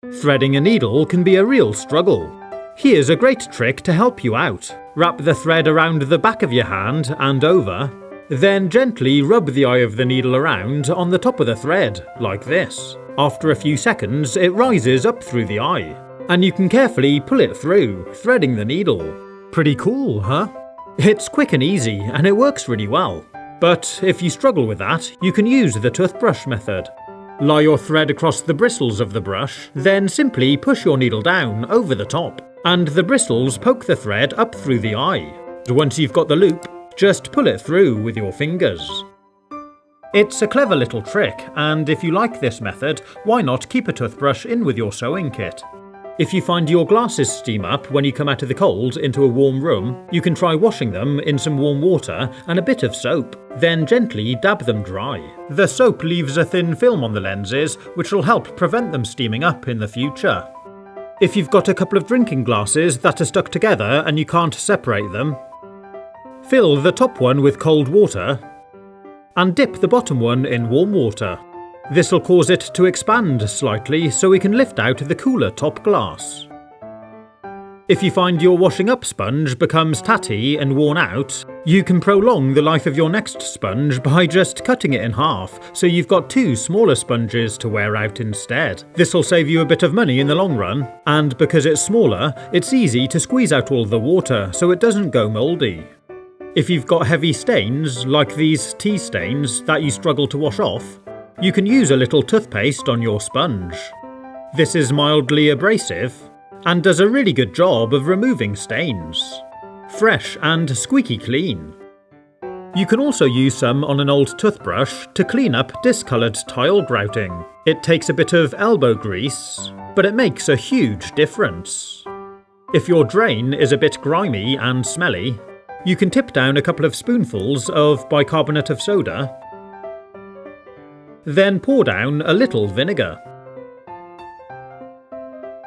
Threading a needle can be a real struggle. Here's a great trick to help you out. Wrap the thread around the back of your hand and over, then gently rub the eye of the needle around on the top of the thread, like this. After a few seconds, it rises up through the eye, and you can carefully pull it through, threading the needle. Pretty cool, huh? It's quick and easy, and it works really well. But if you struggle with that, you can use the toothbrush method. Lie your thread across the bristles of the brush, then simply push your needle down over the top, and the bristles poke the thread up through the eye. Once you've got the loop, just pull it through with your fingers. It's a clever little trick, and if you like this method, why not keep a toothbrush in with your sewing kit? If you find your glasses steam up when you come out of the cold into a warm room, you can try washing them in some warm water and a bit of soap, then gently dab them dry. The soap leaves a thin film on the lenses, which will help prevent them steaming up in the future. If you've got a couple of drinking glasses that are stuck together and you can't separate them, fill the top one with cold water and dip the bottom one in warm water. This will cause it to expand slightly so we can lift out the cooler top glass. If you find your washing up sponge becomes tatty and worn out, you can prolong the life of your next sponge by just cutting it in half, so you've got two smaller sponges to wear out instead. This will save you a bit of money in the long run, and because it's smaller, it's easy to squeeze out all the water so it doesn't go mouldy. If you've got heavy stains, like these tea stains that you struggle to wash off, you can use a little toothpaste on your sponge. This is mildly abrasive and does a really good job of removing stains. Fresh and squeaky clean. You can also use some on an old toothbrush to clean up discoloured tile grouting. It takes a bit of elbow grease, but it makes a huge difference. If your drain is a bit grimy and smelly, you can tip down a couple of spoonfuls of bicarbonate of soda, then pour down a little vinegar.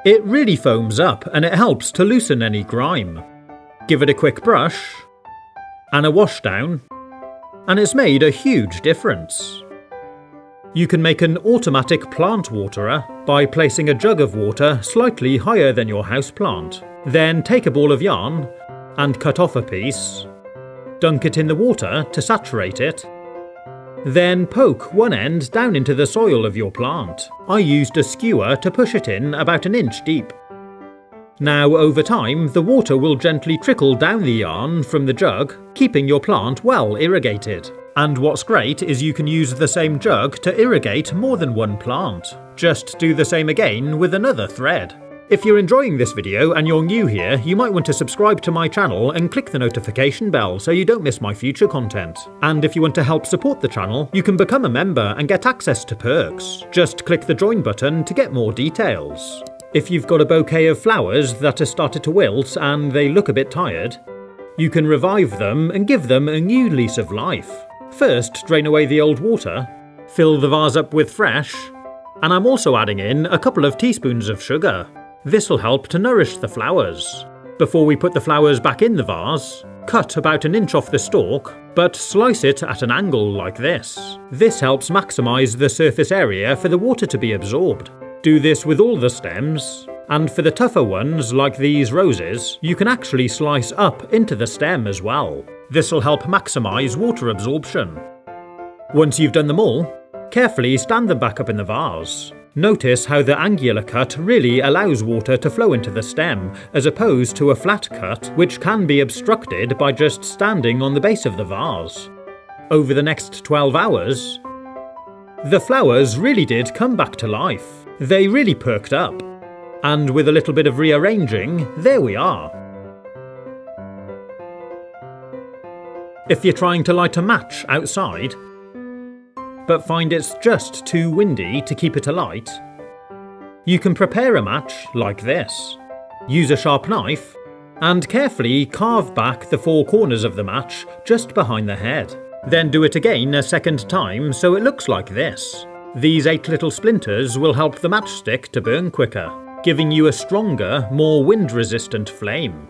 It really foams up and it helps to loosen any grime. Give it a quick brush and a wash down, and it's made a huge difference. You can make an automatic plant waterer by placing a jug of water slightly higher than your houseplant. Then take a ball of yarn and cut off a piece. Dunk it in the water to saturate it. Then poke one end down into the soil of your plant. I used a skewer to push it in about an inch deep. Now over time, the water will gently trickle down the yarn from the jug, keeping your plant well irrigated. And what's great is you can use the same jug to irrigate more than one plant. Just do the same again with another thread. If you're enjoying this video and you're new here, you might want to subscribe to my channel and click the notification bell so you don't miss my future content. And if you want to help support the channel, you can become a member and get access to perks. Just click the join button to get more details. If you've got a bouquet of flowers that have started to wilt and they look a bit tired, you can revive them and give them a new lease of life. First, drain away the old water, fill the vase up with fresh, and I'm also adding in a couple of teaspoons of sugar. This will help to nourish the flowers. Before we put the flowers back in the vase, cut about an inch off the stalk, but slice it at an angle like this. This helps maximise the surface area for the water to be absorbed. Do this with all the stems, and for the tougher ones like these roses, you can actually slice up into the stem as well. This will help maximise water absorption. Once you've done them all, carefully stand them back up in the vase. Notice how the angular cut really allows water to flow into the stem, as opposed to a flat cut, which can be obstructed by just standing on the base of the vase. Over the next 12 hours, the flowers really did come back to life. They really perked up. And with a little bit of rearranging, there we are. If you're trying to light a match outside, but find it's just too windy to keep it alight, you can prepare a match like this. Use a sharp knife and carefully carve back the four corners of the match just behind the head. Then do it again a second time so it looks like this. These 8 little splinters will help the matchstick to burn quicker, giving you a stronger, more wind-resistant flame.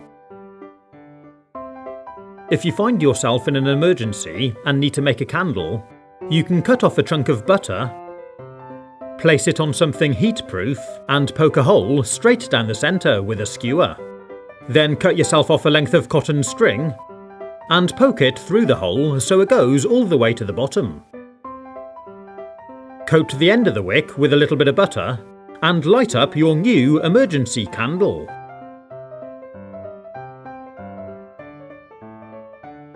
If you find yourself in an emergency and need to make a candle, you can cut off a chunk of butter, Place it on something heat-proof and poke a hole straight down the centre with a skewer. Then cut yourself off a length of cotton string and poke it through the hole so it goes all the way to the bottom. Coat the end of the wick with a little bit of butter and light up your new emergency candle.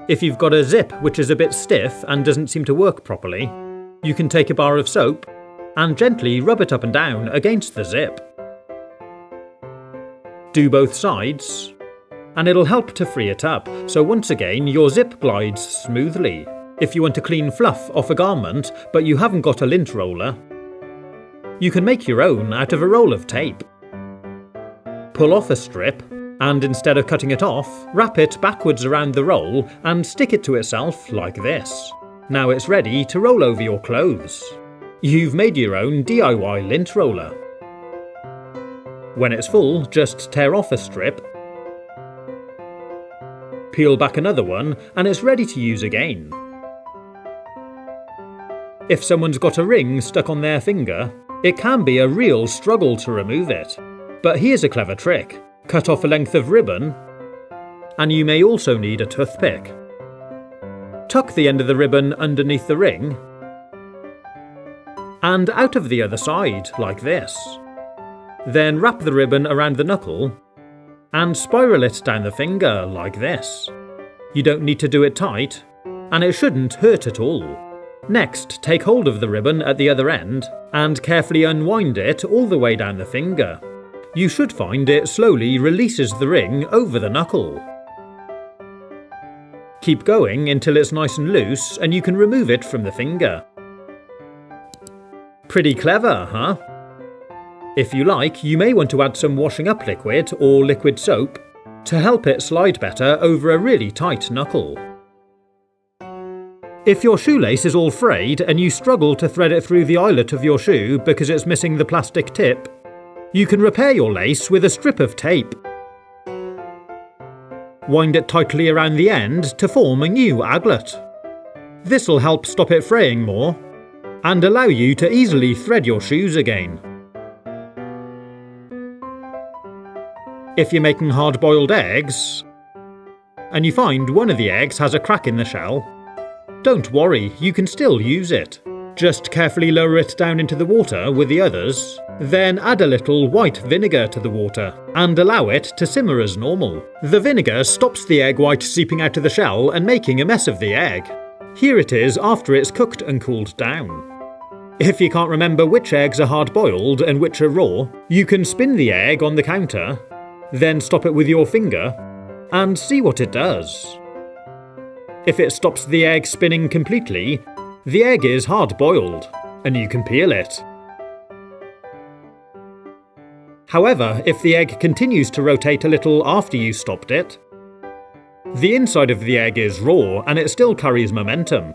If you've got a zip which is a bit stiff and doesn't seem to work properly, you can take a bar of soap and gently rub it up and down against the zip. Do both sides, and it'll help to free it up, so once again your zip glides smoothly. If you want to clean fluff off a garment but you haven't got a lint roller, you can make your own out of a roll of tape. Pull off a strip, and instead of cutting it off, wrap it backwards around the roll and stick it to itself like this. Now it's ready to roll over your clothes. You've made your own DIY lint roller. When it's full, just tear off a strip, peel back another one, and it's ready to use again. If someone's got a ring stuck on their finger, it can be a real struggle to remove it. But here's a clever trick. Cut off a length of ribbon, and you may also need a toothpick. Tuck the end of the ribbon underneath the ring, and out of the other side, like this. Then wrap the ribbon around the knuckle, and spiral it down the finger, like this. You don't need to do it tight, and it shouldn't hurt at all. Next, take hold of the ribbon at the other end, and carefully unwind it all the way down the finger. You should find it slowly releases the ring over the knuckle. Keep going until it's nice and loose and you can remove it from the finger. Pretty clever, huh? If you like, you may want to add some washing up liquid or liquid soap to help it slide better over a really tight knuckle. If your shoelace is all frayed and you struggle to thread it through the eyelet of your shoe because it's missing the plastic tip, you can repair your lace with a strip of tape. Wind it tightly around the end to form a new aglet. This'll help stop it fraying more and allow you to easily thread your shoes again. If you're making hard-boiled eggs and you find one of the eggs has a crack in the shell, don't worry, you can still use it. Just carefully lower it down into the water with the others, then add a little white vinegar to the water and allow it to simmer as normal. The vinegar stops the egg white seeping out of the shell and making a mess of the egg. Here it is after it's cooked and cooled down. If you can't remember which eggs are hard-boiled and which are raw, you can spin the egg on the counter, then stop it with your finger and see what it does. If it stops the egg spinning completely, the egg is hard-boiled, and you can peel it. However, if the egg continues to rotate a little after you stopped it, the inside of the egg is raw and it still carries momentum.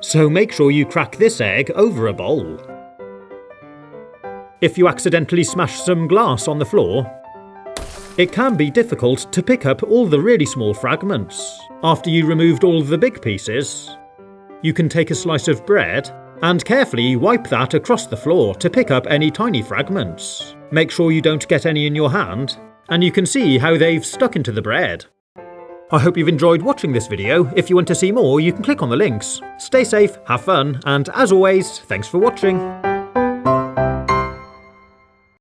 So make sure you crack this egg over a bowl. If you accidentally smash some glass on the floor, it can be difficult to pick up all the really small fragments. After you removed all the big pieces, you can take a slice of bread and carefully wipe that across the floor to pick up any tiny fragments. Make sure you don't get any in your hand, and you can see how they've stuck into the bread. I hope you've enjoyed watching this video. If you want to see more, you can click on the links. Stay safe, have fun, and as always, thanks for watching.